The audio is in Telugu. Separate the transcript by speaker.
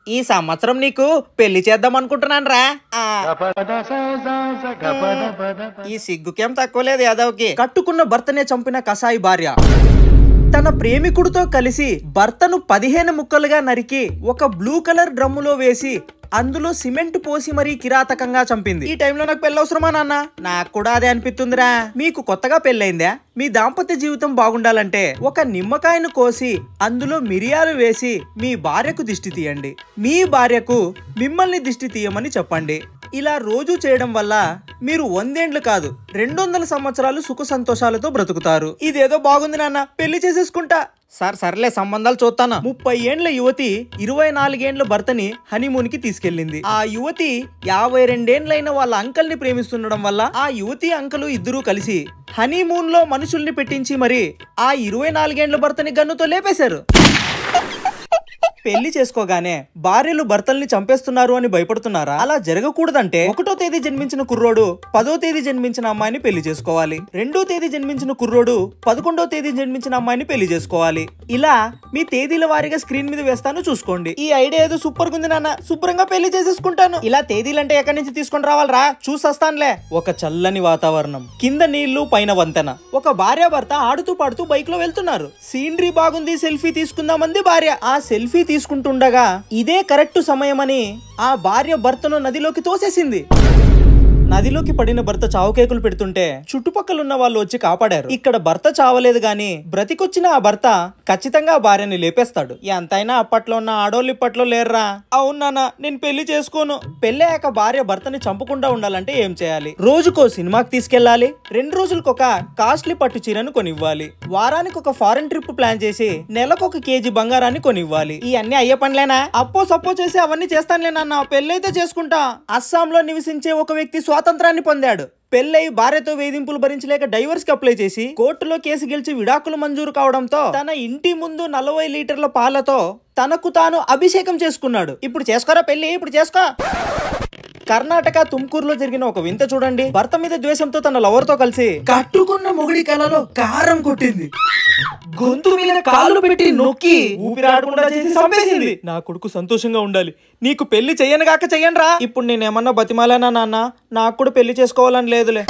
Speaker 1: ఈ సంవత్సరం నీకు పెళ్లి చేద్దాం అనుకుంటున్నాను రా. ఈ సిగ్గుకేం తక్కువ లేదు యాదవ్కి. కట్టుకున్న భర్తనే చంపిన కసాయి భార్య తన ప్రేమికుడితో కలిసి భర్తను 15 ముక్కలుగా నరికి ఒక బ్లూ కలర్ డ్రమ్ములో వేసి అందులో సిమెంట్ పోసి మరీ కిరాతకంగా చంపింది. ఈ టైంలో నాకు పెళ్లి అవసరమా నాన్న? నాకు కూడా అదే అనిపిస్తుందిరా. మీకు కొత్తగా పెళ్ళైందా? మీ దాంపత్య జీవితం బాగుండాలంటే ఒక నిమ్మకాయను కోసి అందులో మిరియాలు వేసి మీ భార్యకు దిష్టి తీయండి. మీ భార్యకు మిమ్మల్ని దిష్టి తీయమని చెప్పండి. ఇలా రోజు చేయడం వల్ల మీరు 100 ఏండ్లు కాదు 200 సంవత్సరాలు సుఖ సంతోషాలతో బ్రతుకుతారు. ఇదేదో బాగుంది నాన్న, పెళ్లి చేసేసుకుంటా. సర్లే సంబంధాలు చూస్తాను. 30 ఏండ్ల యువతి 24 ఏండ్ల భర్తని హనీమూన్ కి తీసుకెళ్లింది. ఆ యువతి 52 ఏండ్లైన వాళ్ళ అంకల్ ని ప్రేమిస్తుండడం వల్ల ఆ యువతి అంకలు ఇద్దరూ కలిసి హనీమూన్ లో మనుషుల్ని పెట్టించి మరి ఆ 24 ఏండ్ల భర్తని గన్నుతో లేపేశారు. పెళ్లి చేసుకోగానే భార్యలు భర్తల్ని చంపేస్తున్నారు అని భయపడుతున్నారా? అలా జరగకూడదంటే 1వ తేదీ జన్మించిన కుర్రోడు 10వ తేదీ జన్మించిన అమ్మాయిని పెళ్లి చేసుకోవాలి. 2వ తేదీ జన్మించిన కుర్రోడు 11వ తేదీ జన్మించిన అమ్మాయిని పెళ్లి చేసుకోవాలి. ఇలా మీ తేదీల వారీగా స్క్రీన్ మీద వేస్తాను, చూసుకోండి. ఈ ఐడియా ఏదో సూపర్ గా ఉంది నాన్న, శుభ్రంగా పెళ్లి చేసేసుకుంటాను. ఇలా తేదీలంటే ఎక్కడి నుంచి తీసుకొని రావాలరా? చూసొస్తానులే. ఒక చల్లని వాతావరణం, కింద నీళ్లు, పైన వంతెన. ఒక భార్య భర్త ఆడుతూ పాడుతూ బైక్ లో వెళ్తున్నారు. సీనరీ బాగుంది, సెల్ఫీ తీసుకుందామంది భార్య. ఆ సెల్ఫీ తీసుకుంటుండగా ఇదే కరెక్ట్ సమయమని ఆ భార్య భర్తను నదిలోకి తోసేసింది. నదిలోకి పడిన భర్త చావుకేకులు పెడుతుంటే చుట్టుపక్కలున్న వాళ్ళు వచ్చి కాపాడారు. ఇక్కడ భర్త చావలేదు గాని బ్రతికొచ్చిన ఆ భర్త ఖచ్చితంగా భార్యని లేపేస్తాడు. ఎంతైనా అప్పట్లో ఉన్న ఆడోళ్ళు ఇప్పట్లో లేర్రా. అవునా, నేను పెళ్లి చేసుకోను. పెళ్ళాక భార్య భర్తని చంపకుండా ఉండాలంటే ఏం చేయాలి? రోజుకో సినిమాకి తీసుకెళ్లాలి. 2 రోజులకొక కాస్ట్లీ పట్టు చీరను కొనివ్వాలి. వారానికి ఒక ఫారెన్ ట్రిప్ ప్లాన్ చేసి నెలకొక కేజీ బంగారాన్ని కొనివ్వాలి. ఇవన్నీ అయ్యే పనులేనా? అప్పో సప్పో చేసి అవన్నీ చేస్తానులేనన్నా, పెళ్ళైతే చేసుకుంటా. అస్సాంలో నివసించే ఒక వ్యక్తి స్వాతంత్రాన్ని పొందాడు. పెళ్ళై భార్యతో వేధింపులు భరించలేక డైవర్స్ కి అప్లై చేసి కోర్టులో కేసు గెలిచి విడాకులు మంజూరు కావడంతో తన ఇంటి ముందు 40 లీటర్ల పాలతో తనకు తాను అభిషేకం చేసుకున్నాడు. ఇప్పుడు చేసుకోరా పెళ్లి, ఇప్పుడు చేసుకో. కర్ణాటక తుమ్కూరులో జరిగిన ఒక వింత చూడండి. భర్త మీద ద్వేషంతో తన లవర్ తో కలిసి కట్టుకున్న మొగుడి కలలో కారం కొట్టింది. గొంతు మీద కాళ్ళు పెట్టి నొక్కి ఊపిరాడకుండా చేసి చంపేసింది. నా కొడుకు సంతోషంగా ఉండాలి. నీకు పెళ్లి చెయ్యనుగాక చెయ్యనురా. ఇప్పుడు నేనేమన్నా బతిమాలేనా నాన్న? నాకు కూడా పెళ్లి చేసుకోవాలని లేదులే.